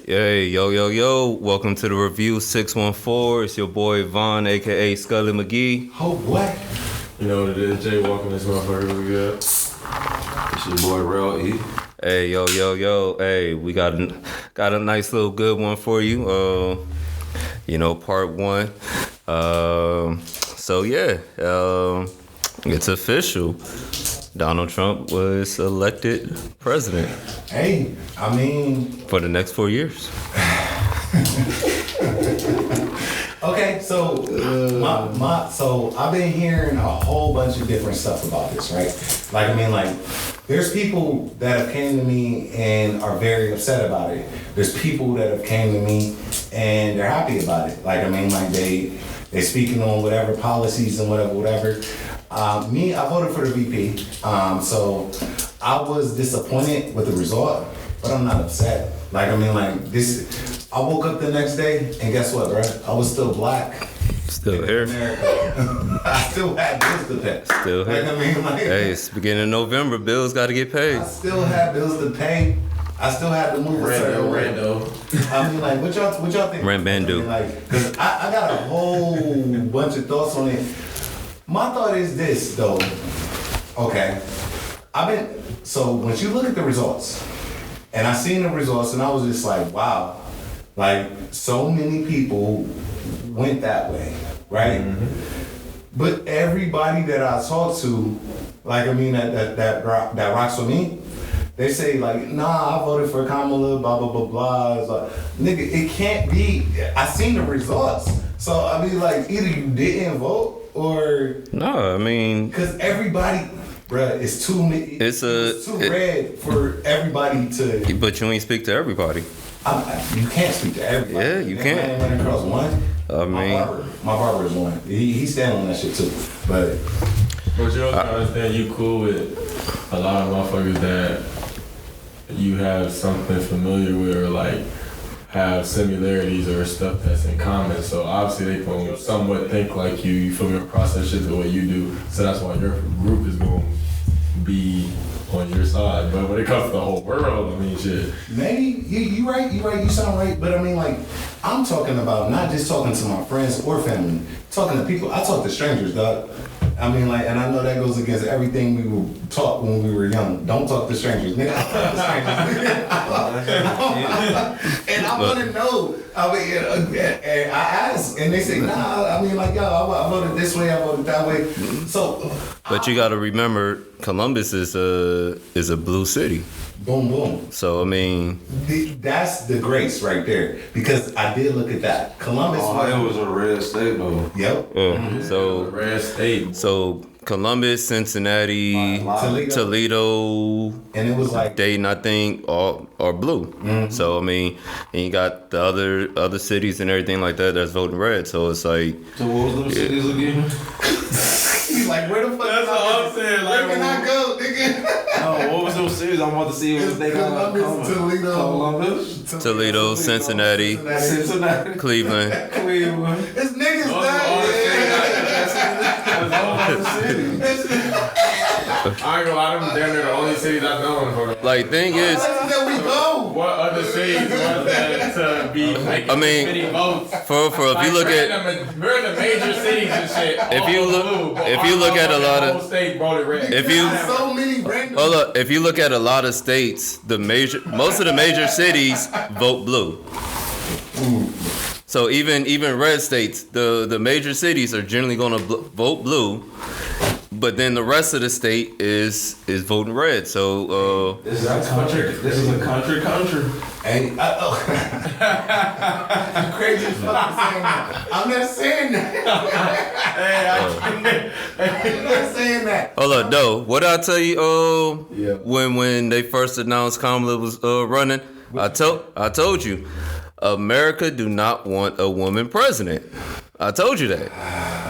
Hey, yo. Welcome to the Review 614. It's your boy Vaughn, a.k.a. Scully McGee. Oh, what? You know what it is, Jay walking this motherfucker. We good. It's your boy, Real E. Hey, yo. Hey, we got a nice little good one for you. Part one. It's official. Donald Trump was elected president. Hey, I mean... For the next 4 years. Okay, so so I've been hearing a whole bunch of different stuff about this, right? There's people that have came to me and are very upset about it. There's people that have came to me and they're happy about it. They speaking on whatever policies and whatever. Me, I voted for the VP. So I was disappointed with the result, but I'm not upset. I woke up the next day and guess what, bro? I was still black. Still here. America. I still had bills to pay. Still here. Hey, it's beginning of November. Bills got to get paid. I still had bills to pay. I still had to move a certain way. What y'all think? Rent Bandu. Because I got a whole bunch of thoughts on it. My thought is this, though. Okay. So once you look at the results, and I seen the results, and I was just like, wow. So many people went that way, right? Mm-hmm. But everybody that I talk to, that rocks with me, they say nah, I voted for Kamala, blah blah blah blah. It's like, nigga, it can't be. I seen the results, so either you didn't vote or no. Because everybody, bruh, it's too red for everybody to. But you ain't speak to everybody. You can't speak to everybody. Yeah, you can't. Went across one. My barber is one. He's standing on that shit too. But you also understand you cool with a lot of motherfuckers that you have something familiar with or have similarities or stuff that's in common. So obviously they can somewhat think like you. You feel me, or process shit the way you do. So that's why your group is going to be on your side. But when it comes to the whole world, shit. Maybe you right, you sound right. But I'm talking about not just talking to my friends or family, talking to people. I talk to strangers, dog. And I know that goes against everything we were taught when we were young. Don't talk to strangers, nigga. I talk to strangers. And I want to know. And I ask, and they say, nah. I voted this way, I voted that way. So, but you got to remember, Columbus is a blue city. Boom, boom. So that's the grace right there, because I did look at that. Columbus. Ohio was a red state though. Yep. So red state. So Columbus, Cincinnati, Toledo, and it was Dayton, I think, are blue. Mm-hmm. So and you got the other cities and everything like that that's voting red. So it's like. So what was those cities again? Where the fuck? That's what I'm saying. Where can I go, nigga? No, what was those cities? I'm about to see if they got Columbus, Toledo, Cincinnati, Cleveland. It's niggas I ain't gonna lie, them damn near the only cities I've known. Thing is, there we go. What other cities was that to be making many votes? For if you look at, we're in the major cities and shit. If you look at a lot of state voted red. So many random. Hold up, if you look at a lot of states, most of the major cities vote blue. So even red states, the major cities are generally going to vote blue, but then the rest of the state is voting red. So this is a country. This is a country. Hey, you crazy as fuck saying that. I'm not saying that. I'm not saying that. Hold up, though. What I tell you? When they first announced Kamala was running, I told you. America do not want a woman president. I told you that.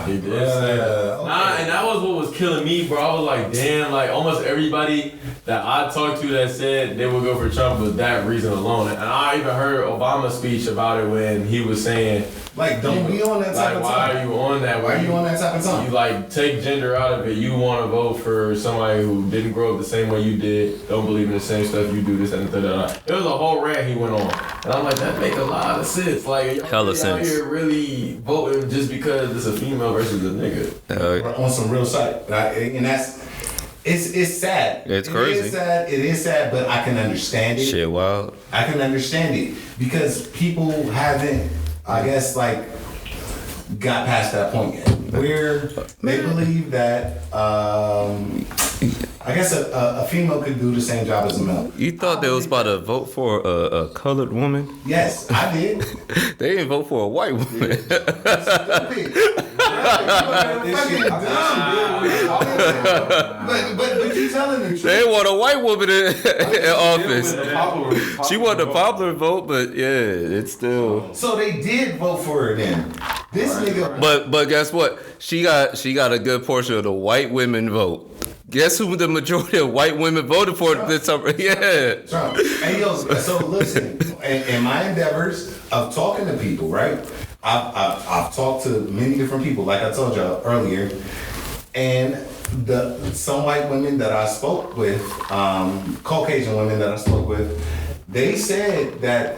He did say that. Okay. Nah, and that was what was killing me, bro. I was like, damn, almost everybody that I talked to that said they would go for Trump was that reason alone. And I even heard Obama's speech about it when he was saying Like, don't be on that type like, of why time. are you on that? Why are you on that type of time? You like take gender out of it. You want to vote for somebody who didn't grow up the same way you did, don't believe in the same stuff you do, this and that. It was a whole rant he went on, and I'm like, that make a lot of sense. Like, y'all Hella out sense. here really voting just because it's a female versus a nigga. On some real side, and that's it's sad. It's crazy. It is sad, but I can understand it. Shit, wild. I can understand it because people haven't, I guess, like, got past that point yet. Where they believe that, I guess a female could do the same job as a male. You thought they was about to vote for a colored woman? Yes, I did. They didn't vote for a white woman. But you telling the truth. They want a white woman in office. She won the popular vote, but yeah, it's still. So they did vote for her then. This nigga. But guess what? She got a good portion of the white women vote. Guess who the majority of white women voted for this summer? Yeah. Trump. Hey yo, so listen, in my endeavors of talking to people, right? I've talked to many different people, like I told y'all earlier, and some white women that I spoke with, Caucasian women that I spoke with, they said that,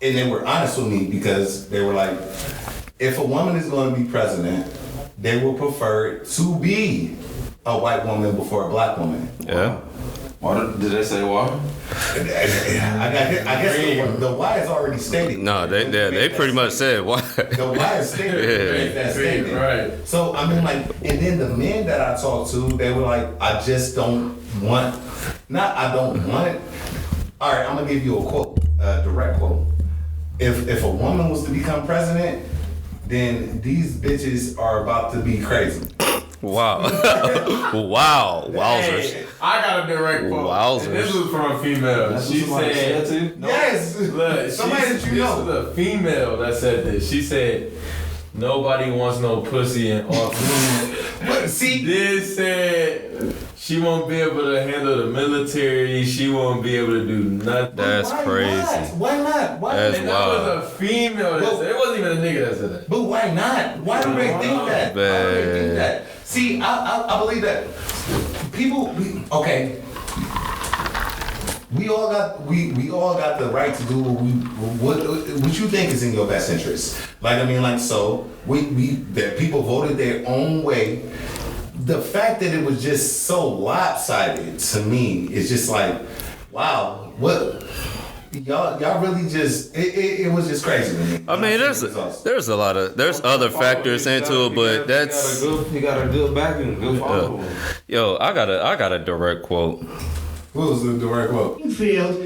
and they were honest with me because they were like, if a woman is going to be president, they will prefer to be a white woman before a black woman. Yeah. Why did they say why? I guess the why is already stated. No, they pretty much said why. The why is stated. Yeah. That statement. Right. So I mean, like, and then the men that I talked to, they were like, I just don't want. Not I don't want. All right, I'm gonna give you a quote, a direct quote. If a woman was to become president, then these bitches are about to be crazy. Wow. Wow. Wowzers. Hey, I got a direct quote. Wowzers. And this was from a female. That's She what somebody said, said too? Yes. look, Somebody that you know. This was a female that said this. She said, nobody wants no pussy in office. But see, This said she won't be able to handle the military. She won't be able to do nothing. That's why crazy. Not? Why not? Why That's And not? that was a female that said it. It wasn't even a nigga that said that. But why not? Why do they think that? Why do they think that? See, I believe that people. Okay, we all got the right to do what you think is in your best interest. Like, I mean, like, so that people voted their own way. The fact that it was just so lopsided to me is just like, wow, what. Y'all really just it was just crazy to me. I mean, there's a lot of other factors into it, but that's You got a good backing, good follow. yo. I got a direct quote. What was the direct quote? Field,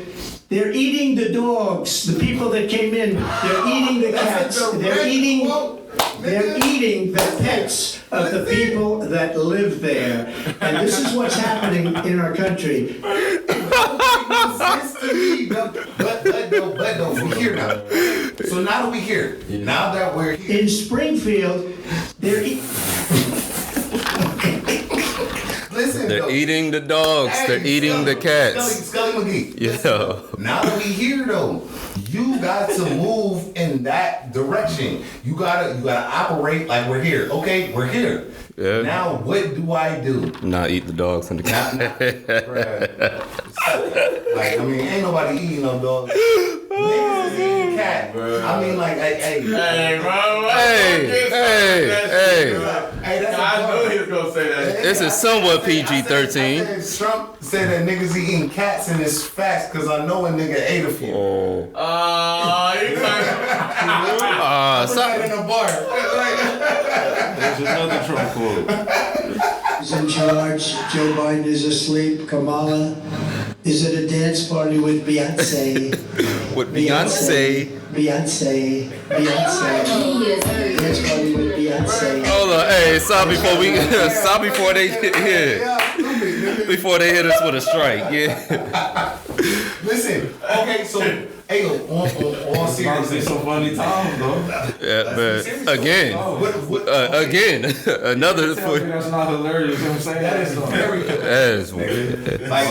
they're eating the dogs, the people that came in, they're eating the cats, they're eating the pets of the people that live there. And this is what's happening in our country. But no, we here now. So now that we here, now that we're here. In Springfield, they're Listen, They're though. eating the dogs. Hey, They're eating the cats. Scully McGee. Yeah. Listen, though. Now that we here though, you got to move in that direction. You gotta operate like we're here. Okay, we're here. Yeah. Now what do I do? Not eat the dogs and the cats. Like, I mean, ain't nobody eating no dog. Niggas is eating cat. I mean, like, hey, bro. Hey. that's I knew he was gonna say that. This is somewhat I said PG-13. Trump said that niggas eating cats and it's facts because I know a nigga ate a few. Oh. You Put Stop. that in a bar. There's another Trump quote. is in charge, Joe Biden is asleep, Kamala is at a dance party with Beyonce. With Beyonce. Beyonce. Dance party with Beyonce. Hold on. Hey, stop before they hit here. Before they hit us with a strike. Yeah. Listen, okay, so, hey, on all Honestly, seriousness. some funny times though. Yeah, but again. Again. Another. That's not hilarious. You know what I'm saying? That is very good. That's weird. Like,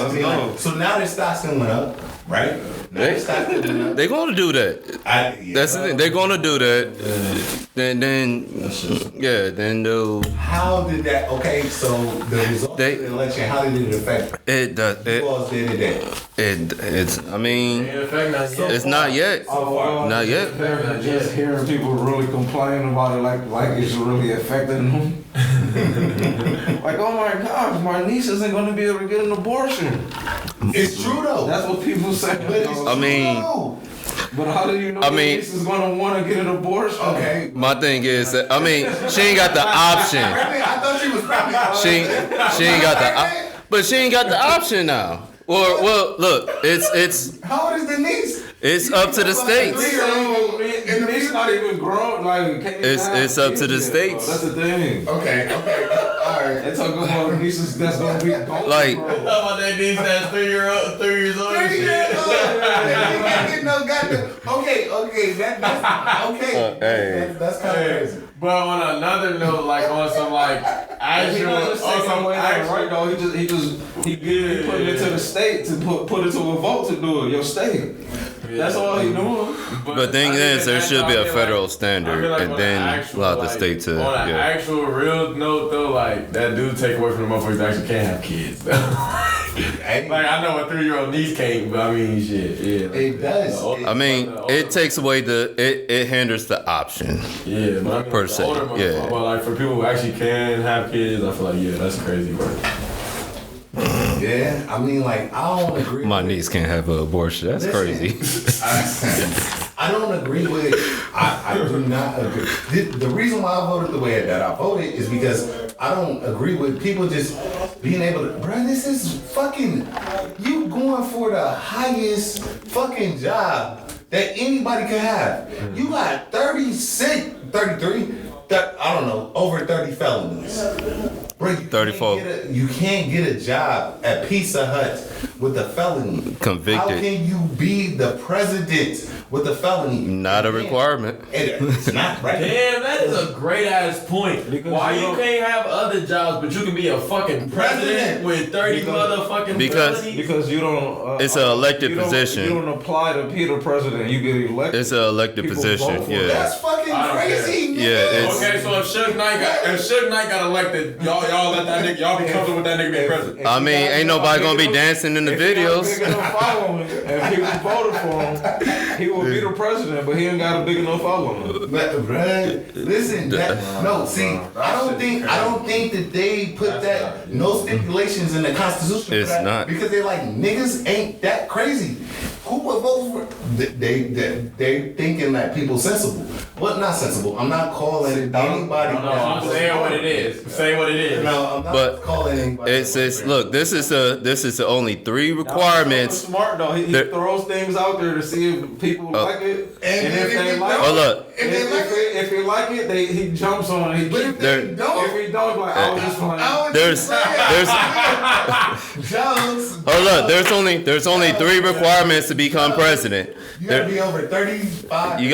so now their stocks went up, right? They're gonna do that. That's the thing. They're gonna do that. Then they'll. How did that? Okay, so the result of the election. How did it affect? It does. It's. I mean, it's not yet. Not yet. Just hearing people really complain about it, like it's really affecting them. Like, oh my gosh, my niece isn't going to be able to get an abortion. It's true though. That's what people say. I mean. But how do you know your niece is going to want to get an abortion? Okay. My thing is that, I mean, she ain't got the option. I thought she was probably. She ain't got but she ain't got the option now. Well, look, it's. How old is the niece? It's up to the states. And the niece not even grown. Like, it's up to the states. That's the thing. Okay. All right. They talking about nieces that's gonna be like. How about that niece that's 3 years old? 3 years old. Okay. That's kind of crazy. But on another note, like on some like actual, he put it into the state to put it to a vote to do it. Your state. That's all he doing. But thing is, there should be a federal standard, and then allow the state to. On an actual real note, though, like that do take away from the motherfuckers that actually can't have kids. Like I know a 3-year-old niece can't, but I mean, shit, yeah. It does. I mean, it takes away it hinders the option. Yeah, but I mean, per se. Yeah. But like for people who actually can have kids, I feel like that's crazy work. Yeah, I mean, like I don't agree. My niece can't have an abortion. That's crazy. I don't agree with it. I do not agree. The reason why I voted the way that I voted is because I don't agree with people just being able to, bro, this is fucking, you going for the highest fucking job that anybody could have. You got 33, I don't know, over 30 felonies. Bro, 34. You can't get a job at Pizza Hut with a felony. Convicted. How can you be the president with a felony? Not a requirement. It's not, right? Damn, that is a great ass point. Why you can't have other jobs, but you can be a fucking president with 30 motherfucking felonies? Because you don't. It's an elected position. You don't apply to be the president. You get elected. It's an elected position. Yeah. That's fucking crazy. Yeah. Okay, so if Suge Knight got elected, y'all let that nigga, y'all be comfortable with that nigga being president. I mean, ain't nobody gonna be dancing in the videos. If people voted for him, he will be the president, but he ain't got a big enough following. Listen, I don't think that they put no stipulations in the Constitution. It's not. Because they're like, niggas ain't that crazy. Who would vote for? They thinking that people sensible. What not sensible? I'm not calling anybody. No, I'm saying what it is. Say what it is. No, I'm not calling anybody. It's look. This is the only 3 requirements. Smart though. He throws things out there to see if people like it, and if they like it. Oh look. If he like it, he jumps on it. But if they don't, if he don't, like I was just playing. There's oh look. There's only 3 requirements to become president. You gotta be over 35. You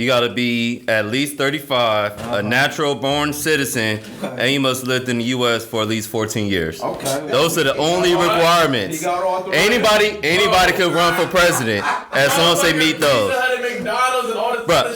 gotta be at least 35, a natural born citizen, and you must live in the U.S. for at least 14 years. Okay. Those are the only requirements. Anybody could run for president as long as they meet those. Bro,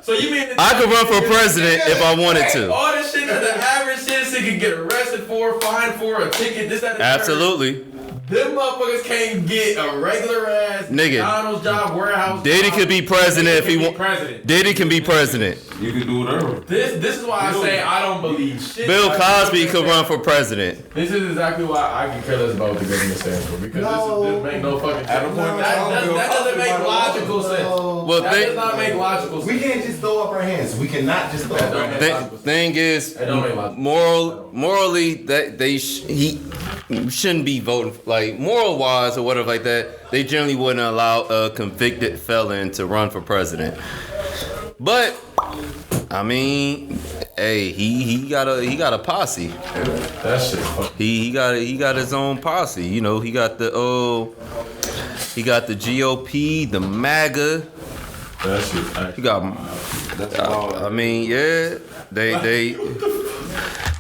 so you mean I could run for president if I wanted to. All this shit that the average citizen could get arrested for, fined for, a ticket, this, that, and Absolutely. Them motherfuckers can't get a regular ass McDonald's job, warehouse. Diddy could be president if he wants. Diddy can be president. You can do whatever. This is why I say I don't believe shit. Bill Cosby could run for president. This is exactly why I can care less about what the government stands for, because this makes no fucking sense. That doesn't make logical sense. Well, that does not make logical sense. We can't just throw up our hands. We cannot just throw up our hands. Thing is, morally, that he shouldn't be voting, like moral wise or whatever like that. They generally wouldn't allow a convicted felon to run for president. But I mean, hey, he got a posse. That shit. He got his own posse. You know, he got the GOP, the MAGA. That shit. He got. I mean, yeah, they.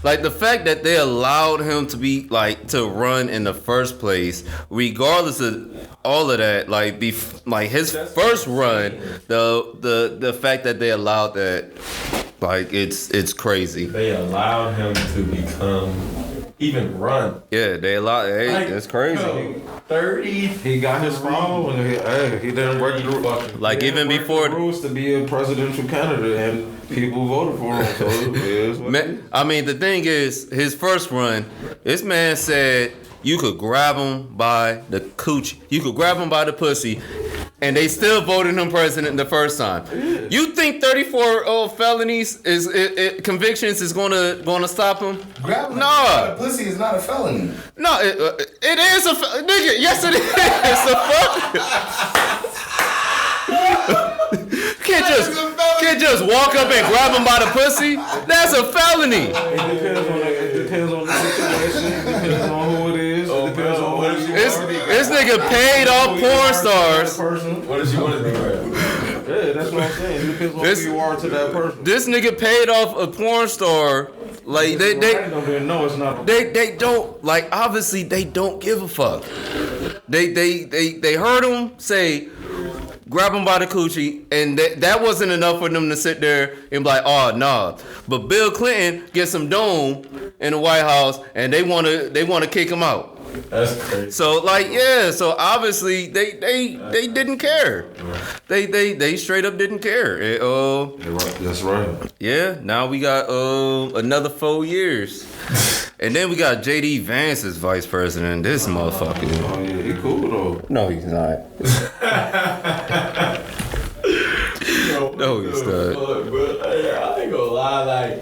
Like the fact that they allowed him to be like to run in the first place, regardless of all of that, like like his first run, the fact that they allowed that, like it's crazy. They allowed him to become even run. Yeah, they allowed. Hey, Like, that's crazy. yo, 30. He got his following. He didn't break the rules. Like even before the rules to be a presidential candidate, and people voted for him. So it is what it is. I mean, the thing is, his first run, this man said you could grab him by the cooch, you could grab him by the pussy, and they still voted him president the first time. Yeah. You think 34 felonies convictions is gonna stop him? Grabbing No. a pussy is not a felony. No, it is a nigga. Yes, it is. Can't just walk up and grab him by the pussy. That's a felony. It depends on the situation. It depends on who it is. It depends on what it is. This nigga paid off porn stars. What does you want to be grabbed? Yeah, that's what I'm saying. It depends on who you are to that person. This nigga paid off a porn star. Like they don't like, obviously they don't give a fuck. They heard him say grab him by the coochie, and that wasn't enough for them to sit there and be like, oh nah. But Bill Clinton gets some dome in the White House, and they wanna kick him out. That's crazy. So like so obviously they didn't care. They straight up didn't care. That's right. Yeah, now we got another 4 years. And then we got JD Vance as vice president. This motherfucker. Oh yeah, he cool though. No, he's not. No, he's not. I ain't gonna lie, like,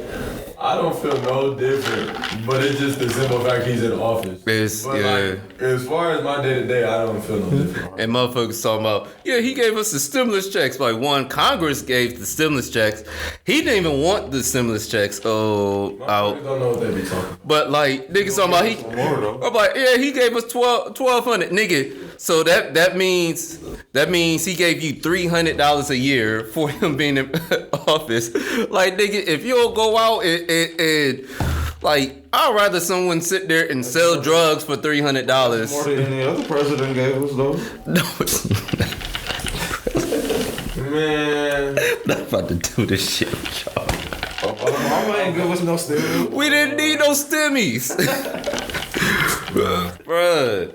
I don't feel no different, but it's just the simple fact he's in office. Like, as far as my day to day, I don't feel no different. And motherfuckers talking about, yeah, he gave us the stimulus checks. Like Congress gave the stimulus checks. He didn't even want the stimulus checks out. Don't know what they be talking about. But like niggas talking about I'm like, yeah, he gave us 1,200, nigga. So that means he gave you $300 a year for him being in office. Like nigga, if you don't go out and like, I'd rather someone sit there and sell drugs for $300. More than any other president gave us though. No, it's not. Man, I'm not about to do this shit with y'all. Obama ain't give us no stimulus. We didn't need no stimmies. Bruh,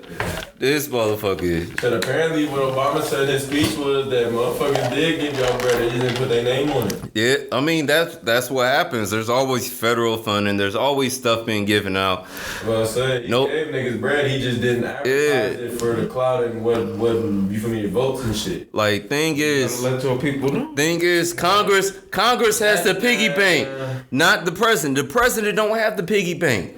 this motherfucker. But apparently what Obama said in his speech was that motherfuckers did give y'all bread, they just didn't put their name on it. Yeah, I mean that's what happens. There's always federal funding. There's always stuff being given out. Well, I say he gave niggas bread. He just didn't advertise it for the clout and what you feel me, your votes and shit. Like thing is, let your people know. Thing is, Congress has the piggy bank, not the president. The president don't have the piggy bank.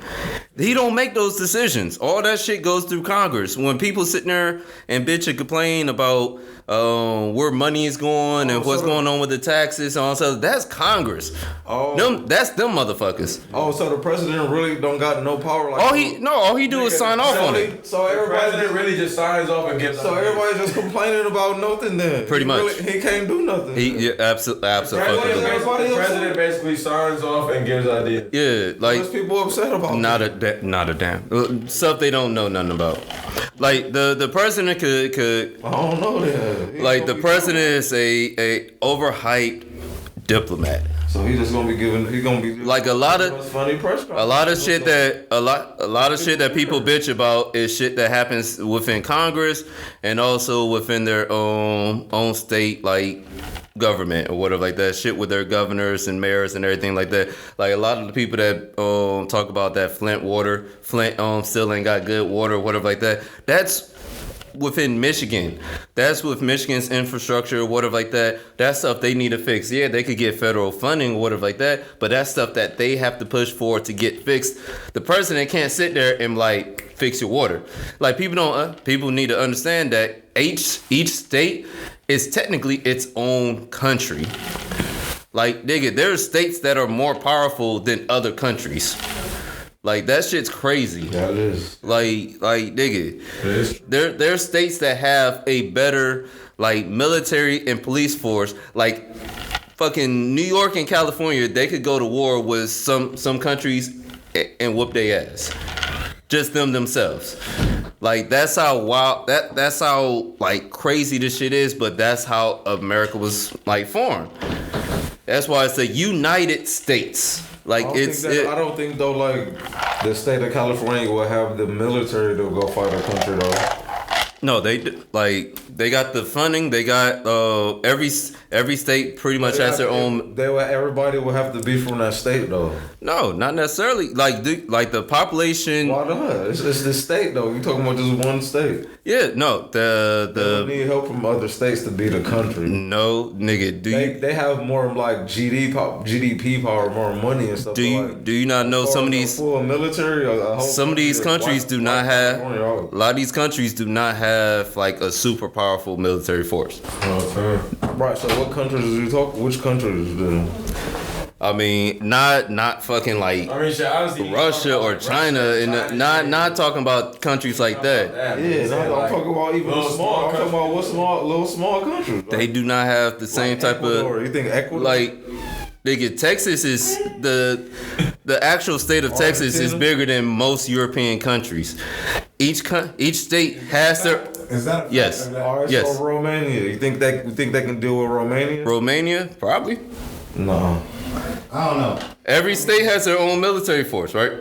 He don't make those decisions. All that shit goes through Congress. When people sitting there and bitch and complain about where money is going and what's going on with the taxes and all that stuff, that's Congress. That's them motherfuckers. Oh, so the president really don't got no power like all he do is sign off on it. So the president really just signs off and gets. So everybody's just complaining about nothing then. Pretty much. He can't do nothing. Absolutely. The president basically signs off and gives ideas. Yeah, like there's people upset about not a damn stuff they don't know nothing about. Like the president could I don't know that. Like the president is a overhyped diplomat. So he's just gonna be like a lot of funny press conference. a lot of shit that people bitch about is shit that happens within Congress and also within their own state, like government or whatever like that. Shit with their governors and mayors and everything like that. Like a lot of the people that talk about that Flint still ain't got good water or whatever like that. That's within Michigan. That's with Michigan's infrastructure or whatever like that. That stuff they need to fix. Yeah, they could get federal funding or whatever like that, but that's stuff that they have to push for to get fixed. The president can't sit there and like fix your water. Like people need to understand that each state is technically its own country. Like nigga, there are states that are more powerful than other countries. Like that shit's crazy. That is. Like nigga. There's states that have a better like military and police force. Like fucking New York and California, they could go to war with some countries and whoop their ass. Just themselves. Like that's how wild that's how like crazy this shit is, but that's how America was like formed. That's why it's the United States. Like I don't think though like the state of California will have the military to go fight a country though. No, they got the funding. They got every state pretty much has their own. Everybody will have to be from that state though. No, not necessarily. Like the population. Why not? It's the state though. You talking about just one state? Yeah, no. They need help from other states to be the country. No, nigga. They have more like GDP power, more money and stuff. Do you not know some of these full military? Some of these countries do not have. A lot of these countries do not have like a super powerful military force. Right. So what countries are you talking? Which countries do? I mean, not fucking like Russia or China, and not talking about countries like that. I'm talking about even small. I'm talking about little small countries. Right? They do not have the same type Ecuador. You think Ecuador? Like, nigga, Texas is the actual state of Texas is bigger than most European countries. Each state has their. Is that yes? Yes. So Romania. You think they can deal with Romania? Romania, probably. No. I don't know. Every state has their own military force, right?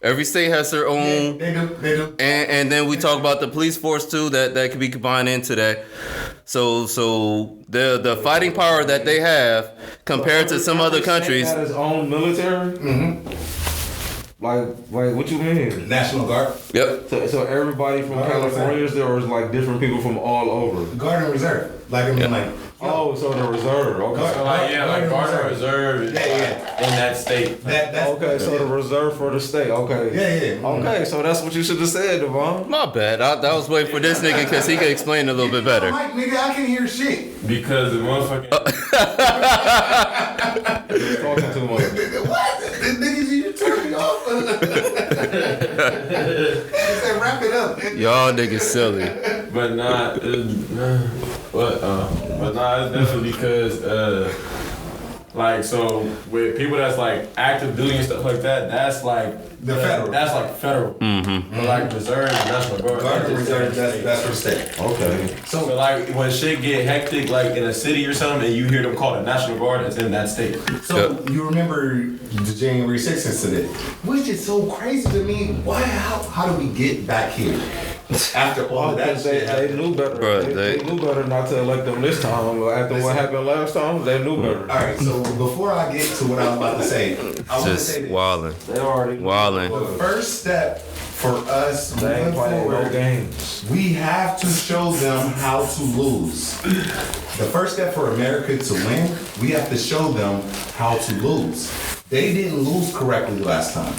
Every state has their own. Yeah, they do. And then we talk about the police force too. That could be combined into that. So the fighting power that they have compared to some other countries. Had its own military. Mm-hmm. Like what you mean? National Guard. Yep. So everybody from California is there, or is like different people from all over? Guard and Reserve. Like I mean, like. Oh, so the reserve. Okay. So like Guard and Reserve. In that state. That's okay. So the reserve for the state. Okay. Yeah. Okay, so that's what you should have said, Devon. My bad. I was waiting for this nigga because he could explain a little bit better. Mike, nigga, I can hear shit. Because the motherfucking. Talking too much. What? The niggas, you turn me off. He said, wrap it up. Y'all niggas silly. But nah, it's definitely because like so with people that's like active duty and stuff like that, that's like the federal. That's like federal. Mm-hmm. But like reserve and national guard. Guard and Reserve, that's for state. Okay. So like when shit get hectic like in a city or something and you hear them call the National Guard, it's in that state. So you remember the January 6th incident, which is so crazy to me. Why? How do we get back here? After all of that shit they knew better. Bro, they knew better not to elect them this time. After what happened last time, they knew better. All right, so before I get to what I was about to say, I want to Just say this. wildin'. They already Wildin'. The first step for us They ain't moving playing no forward, games. we have to show them how to lose. The first step for America to win, we have to show them how to lose. They didn't lose correctly last time.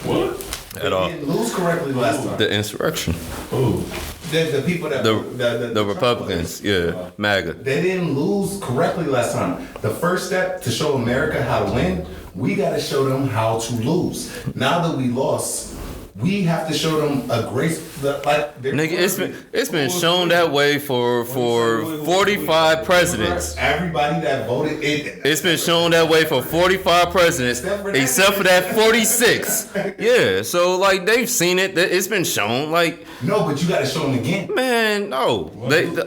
What? At all. They didn't lose correctly last time. The insurrection. Ooh. The people that The Republicans, yeah, MAGA. They didn't lose correctly last time. The first step to show America how to win, we got to show them how to lose. Now that we lost, we have to show them a grace. Nigga, it's been shown that way for 45 presidents. Everybody that voted, It's been shown that way for 45 presidents, except for that 46. Yeah, so like they've seen it. It's been shown. Like no, but you got to show them again. man, no,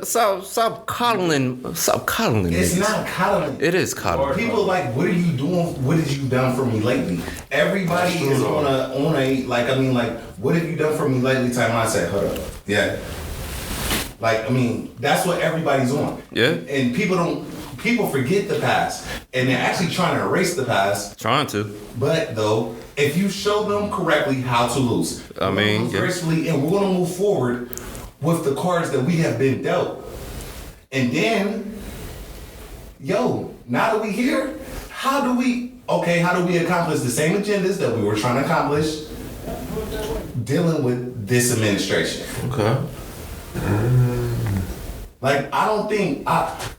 stop coddling. Stop coddling. It's niggas. not coddling. It is coddling. People like, what are you doing? What have you done for me lately? Everybody is on a like. I mean, like, what have you done for me lately? Type mindset. Hold up. Yeah. Like, I mean, that's what everybody's on. Yeah. And people forget the past, and they're actually trying to erase the past. Trying to. But though, if you show them correctly how to lose, I mean, lose gracefully, and we're gonna move forward with the cards that we have been dealt. And then, now that we here, how do we accomplish the same agendas that we were trying to accomplish dealing with this administration? Okay. Like, I don't think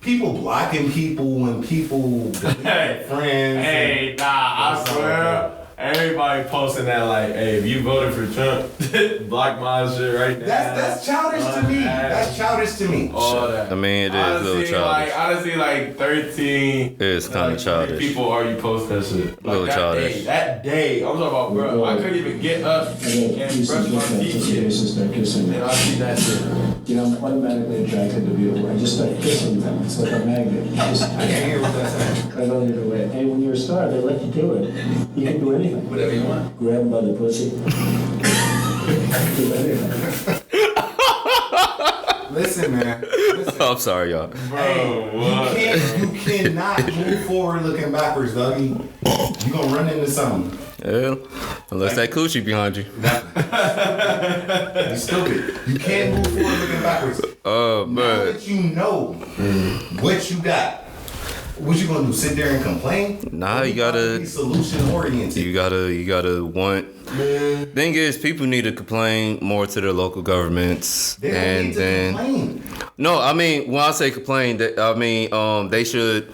people blocking people when people delete their friends. Hey, nah, I swear. everybody posting that like, hey, if you voted for Trump, block my shit right now. That's childish to me. That's childish to me. All that. I mean, it is a little childish. Honestly, like 13. It's kind of childish. People already post that shit. Like Little childish. That day, I'm talking about, bro. I couldn't even get up and brush my teeth yet, and I see that shit. You know, I'm automatically attracted to beautiful. I just start kissing them. It's like a magnet. I can't hear what that's saying. I don't either way. Hey, when you're a star, they let you do it. You can do anything. Whatever you want. Grab them by the pussy. Do anything. Listen, man. Listen. I'm sorry, y'all. Bro, what? You cannot move forward looking backwards, doggy. You gonna run into something. Yeah, unless that coochie behind you. You stupid. You can't move forward looking backwards. Now But that you know what you got, what you gonna do? Sit there and complain? Nah, Or you gotta- be solution oriented. you gotta want. Thing is, people need to complain more to their local governments, They don't and need to then complain. no, I mean when I say complain, I mean they should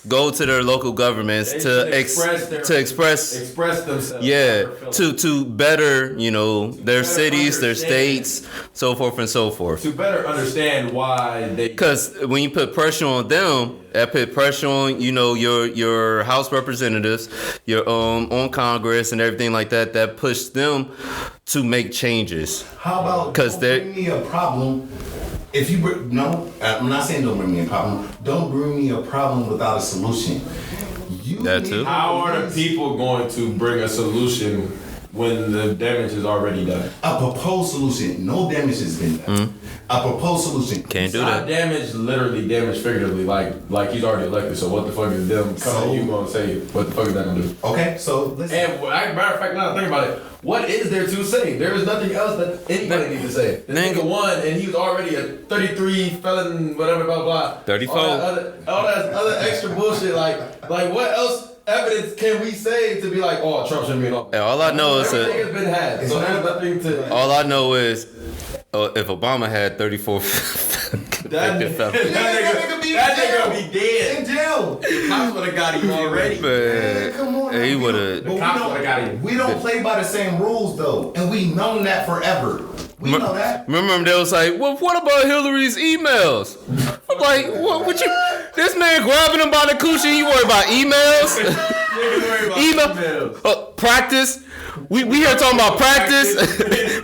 go to their local governments They to should express their- express themselves. yeah, How they're feeling. to better, you know, their better cities, their understand. states, so forth and so forth. To better understand why they. Because when you put pressure on them, that put pressure on, you know, your House representatives, your on Congress and everything like that. That pushed them to make changes. How about 'Cause don't they're- bring me a problem? If you no, I'm not saying don't bring me a problem. Don't bring me a problem without a solution. You That need too. to How are the release people going to bring a solution when the damage is already done? a proposed solution? No damage has been done. A proposed solution. Can't do Not that. damage, literally damage figuratively, like he's already elected. So what the fuck is them coming to you gonna say? What the fuck is that gonna do? Okay, so listen. And matter of fact, now that I think about it, what is there to say? There is nothing else that anybody needs to say. The Nigga. nigga won, and he was already a 33 felon, whatever, blah blah. 34. All that other extra bullshit. Like what else? Evidence can we say to be like, oh, Trump shouldn't be in office? And all I know is Everything that has been had, so there's nothing to. all I know is if Obama had 34 That convicted felons. nigga be in that jail. nigga be dead. In jail. Cops would have got him already. Man, come on. Man, he now. would But have. we cops don't- would've got him. We don't play by the same rules though, and we known that forever. We know that. Remember they was like, well, what about Hillary's emails? I'm like, what you? This man grabbing him by the coochie, you worry about emails? Niggas worry about Email, emails. practice. We here talking about practice,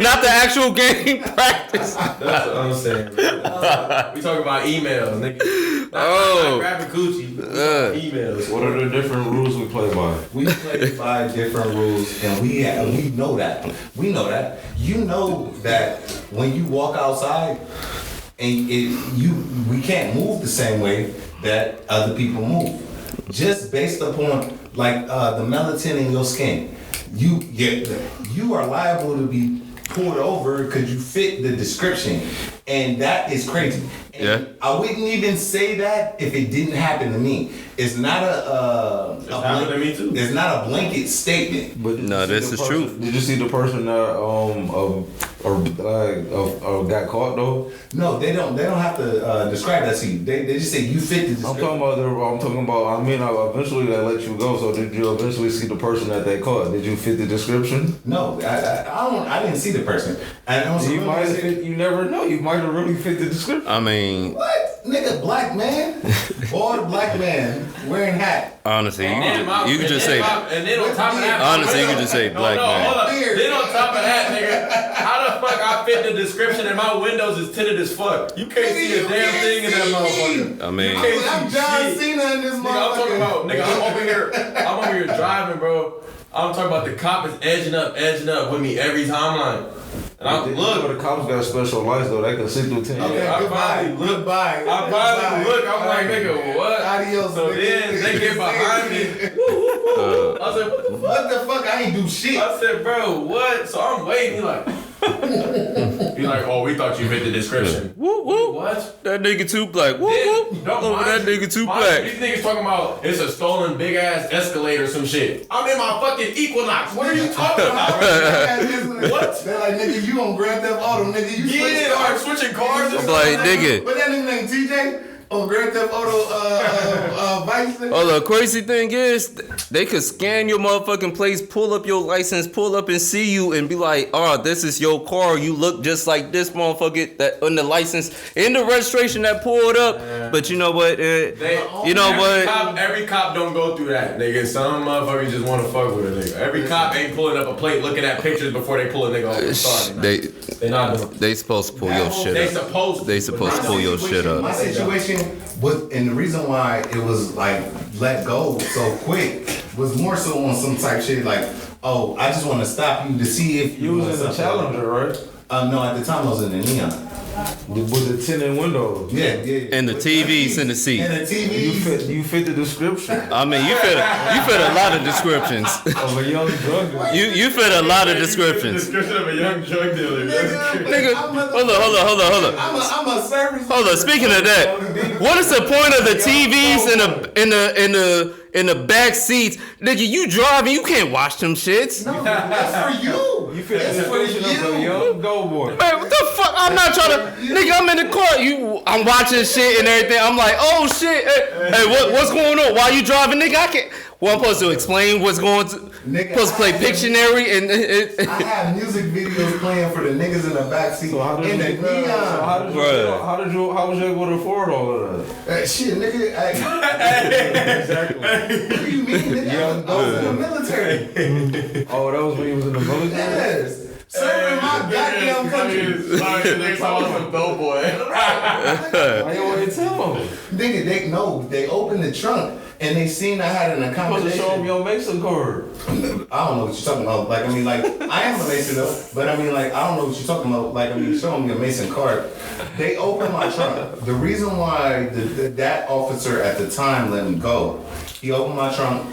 not the actual game. Practice. That's what I'm saying. We talking about emails, nigga. Oh. Not grabbing coochie. We talking about emails. What are the different rules we play by? We play by different rules, and we know that. We know that. You know that when you walk outside, and we can't move the same way that other people move, just based upon like the melatonin in your skin. You are liable to be pulled over because you fit the description, and that is crazy. And Yeah. I wouldn't even say that if it didn't happen to me. It's not happened to me too. It's not a blanket statement. But did No, you see this the is person- true. Did you see the person that got caught though? No, they don't have to describe that to you. They just say you fit the I'm description. talking about. Eventually they let you go. So did you eventually see the person that they caught? Did you fit the description? No, I didn't see the person. And also, You might have fit. You never know. You might have really fit the description. I mean, what nigga, black man, bald black man wearing hat. honestly, And then you could just say. And then on top of that, Honestly, you could just say black man. Hold up. Then on top of that, nigga, how the fuck I fit the description and my windows is tinted as fuck? You can't see a damn thing in that motherfucker. I mean, I'm John Cena in this Nigga, I'm talking motherfucker. about, nigga, I'm over here driving, bro. I'm talking about the cop is edging up with me every timeline. And I'm look. The cops got special lights though. They can see through 10. Okay, I goodbye. finally look- Goodbye. I finally look, I'm like, nigga, what? Adios, So nigga. then they get behind me. I said, what the fuck? What the fuck? I ain't do shit. I said, bro, what? So I'm waiting. He like, oh, we thought you fit the description. whoop whoop. What? That nigga too black. Whoop Then, whoop. don't Oh, mind that you. nigga too Mind black. you, These niggas talking about it's a stolen big ass Escalade or some shit. I'm in my fucking Equinox. What are you talking about? What? They're like, nigga, you on Grand Theft Auto, nigga. You switch Yeah, I'm cars. switching cars. I'm like, nigga. What that nigga named TJ? On Grand Theft Auto Vice. Oh, the crazy thing is, they could scan your motherfucking place, pull up your license, pull up and see you, and be like, "Oh, this is your car. You look just like this motherfucker that on the license in the registration that pulled up." But you know what? Every cop don't go through that, nigga. Some motherfuckers just want to fuck with a nigga. Every cop ain't pulling up a plate, looking at pictures before they pull a nigga off the start. They not doing. They supposed to pull your shit up. They supposed to pull your shit up. My situation was, and the reason why it was like let go so quick was more so on some type shit like, oh, I just want to stop you to see if You was in the Challenger, right? No, at the time I was in the Neon. With the tinted windows. Yeah. And the TVs in the seat. And the TVs. You fit the description. I mean, you fit a lot of descriptions. Of a young drug dealer. You fit a lot of descriptions. Description of a young drug dealer. Nigga, hold on. I'm a service. Hold on. Speaking of that, what is the point of the TVs in the back seats? Nigga, you driving, you can't watch them shits. No, that's for you. You fit the description of a young go-boy. Man, what the fuck? I'm not trying to. Nigga, I'm in the car. I'm watching shit and everything. I'm like, oh shit. Hey, what's going on? Why you driving, nigga? I can't. Well, I'm supposed to explain what's going on. Nigga, supposed to play Pictionary and. I have music videos playing for the niggas in the backseat. So how was you able to afford all of that? Shit, nigga. Exactly. What do you mean, nigga? I was in the military. Oh, that was when you was in the military? Yes. Serving my goddamn country. They saw some dope boy. Why you want to tell them? Nigga, they opened the trunk and they seen I had an Supposed to accommodation. show them your Mason card. I don't know what you're talking about. Like, I mean, like, I am a Mason though, but I mean, like, I don't know what you're talking about. Like, I mean, show them your Mason card. They opened my trunk. The reason why that officer at the time let me go, he opened my trunk.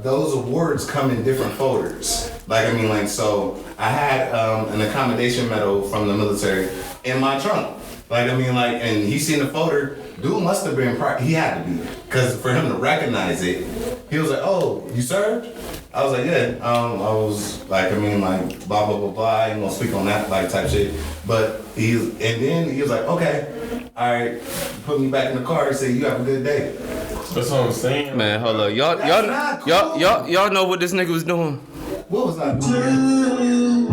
Those awards come in different folders. Like, I mean, like, so I had an accommodation medal from the military in my trunk. Like, I mean, like, and he seen the folder. Dude must have been he had to be, because for him to recognize it, he was like, "Oh, you served?" I was like, "Yeah." I was like, I mean, like, blah blah blah blah. I ain't gonna speak on that like type shit. But then he was like, "Okay, all right," put me back in the car and said, "You have a good day." That's what I'm saying. Man, hold up, y'all know what this nigga was doing. What was I doing?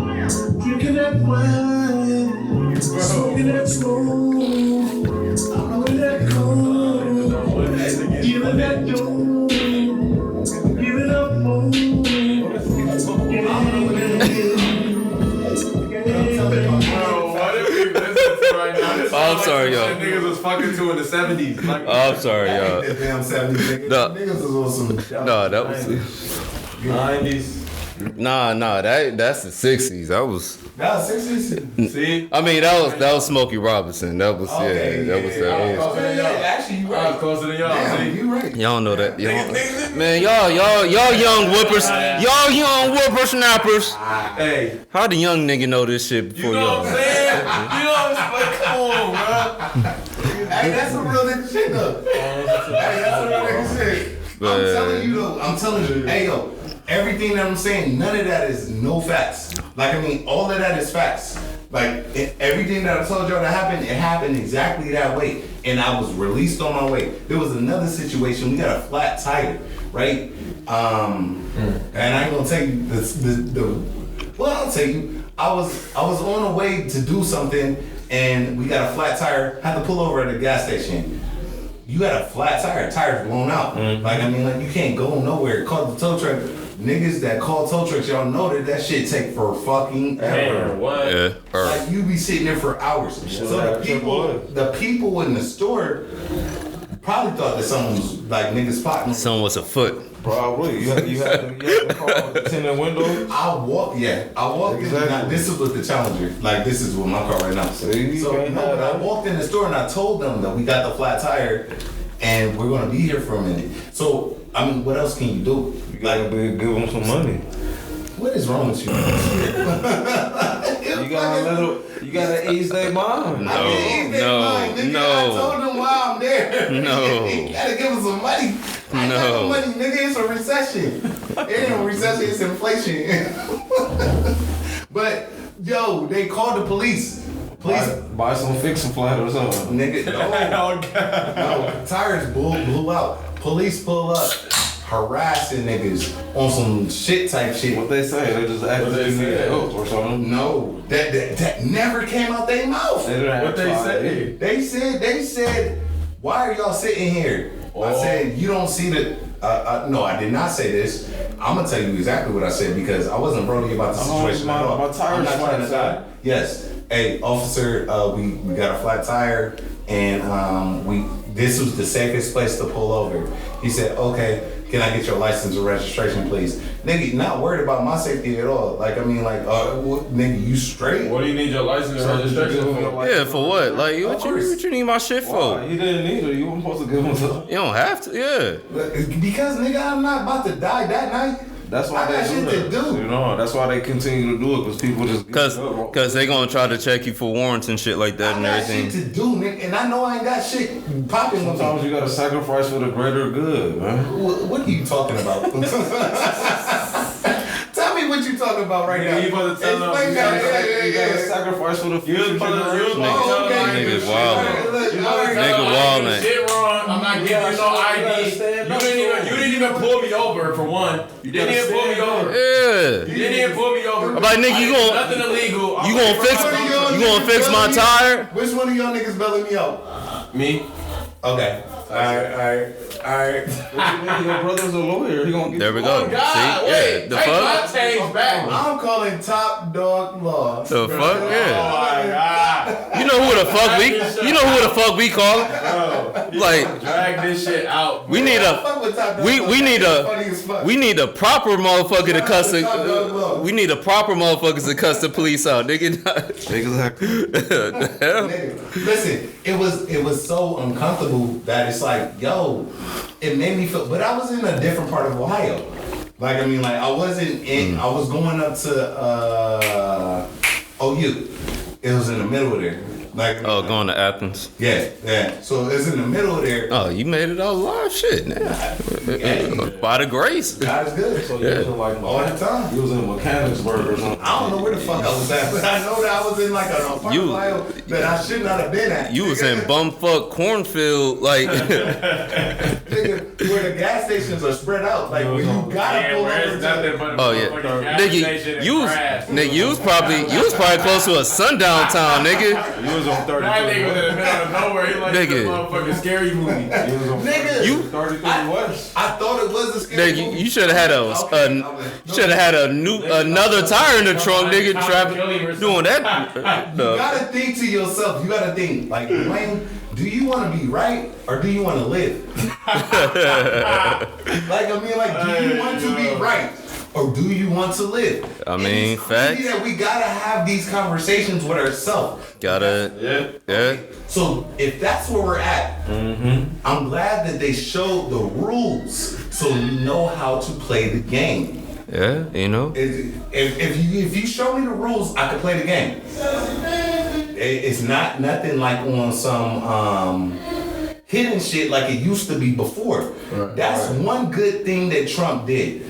Drinking that wine, smoking that smoke, blowing that cold, giving that dough, giving up hope. I'm sorry, y'all. Niggas was fucking to in the 70s. Like, I'm sorry, y'all. The damn 70s niggas. No. Niggas was on some. No, that was 90s. nah. That's the 60s. That was 60s. See? I mean, that was Smokey Robinson. That was Okay, that was that. Actually, you right. Closer than y'all. Damn, you right. Y'all know that. Man, y'all young whippersnappers. Hey. How the young nigga know this shit before You know y'all? what I'm saying? You know what I'm saying? Come on, bro. Hey, that's some real nigga shit though. Hey, that's some real nigga shit. I'm telling you though. I'm telling you. Hey yo, everything that I'm saying, none of that is no facts. Like, I mean, all of that is facts. Like, everything that I told y'all that happened, it happened exactly that way. And I was released on my way. There was another situation. We got a flat tire, right? And I ain't gonna tell you well, I'll tell you. I was on the way to do something, and we got a flat tire. Had to pull over at a gas station. You got a flat tire. Tire's blown out. Like, I mean, like, you can't go nowhere. Call the tow truck. Niggas that call tow trucks, y'all know that shit take for fucking ever. Damn, what? Yeah. Like, you be sitting there for hours. So the people in the store probably thought that someone was like niggas spotting. Someone was a foot. Probably. You had the car with the tinted windows? I walked Exactly. in. Now, this is with the Challenger. Like, this is with my car right now. So when I walked in the store and I told them that we got the flat tire and we're gonna be here for a minute. So, I mean, what else can you do? You gotta give them some money. What is wrong with you? You gotta ease their mind. I told them why I'm there. No. You gotta give them some money. I got no money, nigga. It's a recession. It ain't a recession, it's inflation. But, yo, they called the police. Please buy some fixing flat or something. Nigga, no, tires blew out. Police pull up, harassing niggas on some shit type shit. What they say? They just act like they need help or something. No, that never came out their mouth. What they say? They said, why are y'all sitting here? I said, you don't see the. No, I did not say this. I'm gonna tell you exactly what I said because I wasn't broly about the situation at all. My tire's flat. Yes. Hey, officer, we got a flat tire and this was the safest place to pull over. He said, okay, can I get your license and registration, please? Nigga, not worried about my safety at all. Like, I mean, like, nigga, you straight? What do you need your license and registration for? Yeah, for what? Like, what you need my shit for? Why? You didn't need it. You weren't supposed to give them to. You don't have to, yeah. Because, nigga, I'm not about to die that night. That's why I got shit to do. You know, that's why they continue to do it because people just Cause they gonna try to check you for warrants and shit like that and everything. I got shit to do, nigga, and I know I ain't got shit popping. Sometimes you gotta sacrifice for the greater good, man. What are you talking about? Tell me what you talking about right now. You about to tell them you gotta sacrifice for the future. Nigga wildin'. Nigga wildin'. Shit wrong. I'm not giving you no ID. You didn't even pull me over for one. You didn't even pull me over. Yeah. You didn't even pull me over. I'm like, nigga, you gonna nothing illegal. You gonna fix my tire? Which one of y'all niggas belling me out? Me. Okay. Alright. What you mean? Your brother's a lawyer. He gonna get There we go. Oh God, See? wait. Yeah. The Take my fuck? change back. I'm calling Top Dog Law. The fuck? Oh Yeah. my God. You know who the fuck we call it? Like, Drag this shit out. we need a proper motherfucker to cuss the we need a proper motherfuckers to cuss the police out, nigga. Exactly. Listen, it was so uncomfortable that it's like, yo, it made me feel. But I was in a different part of Ohio. Like, I mean, like I wasn't in. I was going up to OU. It was in the middle of there. Like, going to Athens. Yeah. So it's in the middle of there. Oh, you made it all live, shit. By the grace. God is good. So you was in like all the time. You was in Mechanicsburg or something. I don't know where the fuck I was at, but I know that I was in like an apartment that I should not have been at. You was in bumfuck cornfield, like nigga, where the gas stations are spread out. Like when you gotta pull over. Oh yeah, nigga, you was probably close to a sundown town, nigga. You was on 33. That nigga was in the middle of nowhere. He like Nigga. a motherfucking scary movie. Nigga, You 33 West. I thought it was a scary Nigga, movie. you should have had another tire in the trunk, nigga. Traffic doing that. You gotta think to yourself. You gotta think like, Wayne, do you want to be right or do you want to live? Like, I mean, like, do you want to be right or do you want to live? I mean, facts. That we gotta have these conversations with ourselves. Yeah. So if that's where we're at, I'm glad that they showed the rules so we know how to play the game. Yeah, you know. If you show me the rules, I can play the game. It's not nothing like on some hidden shit like it used to be before. That's one good thing that Trump did,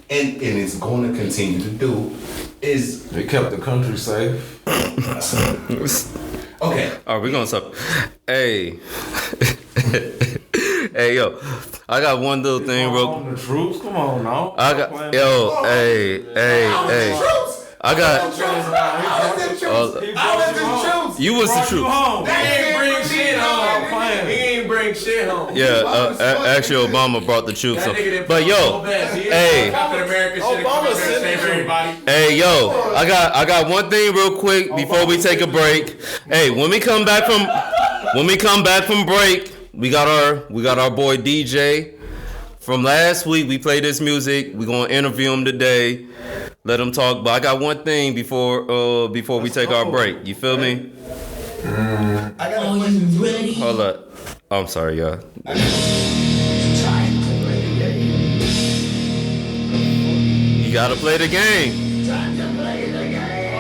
and it's going to continue to do. Is They kept the country safe. okay. All right, we're gonna stop. Hey. Hey, yo. I got one little thing, bro. The troops, come on now. I got, yo, hey. I got, you was the truth. He ain't bring shit home. Yeah, actually, Obama brought the troops home. But yo, hey, hey, yo, I got one thing real quick before we take a break. Hey, when we come back from break, we got our boy DJ from last week. We played his music. We're gonna interview him today. Let him talk. But I got one thing before we take our break. You feel me? Are you ready? Hold up. I'm sorry, y'all. Time to play the game. You gotta play the game. Time to play the game. Oh,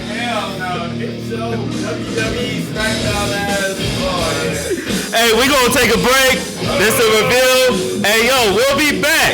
hell no. Get your WWE SmackDown ass. Oh, yeah. Hey, we gonna take a break. This is a reveal. Hey, yo, we'll be back.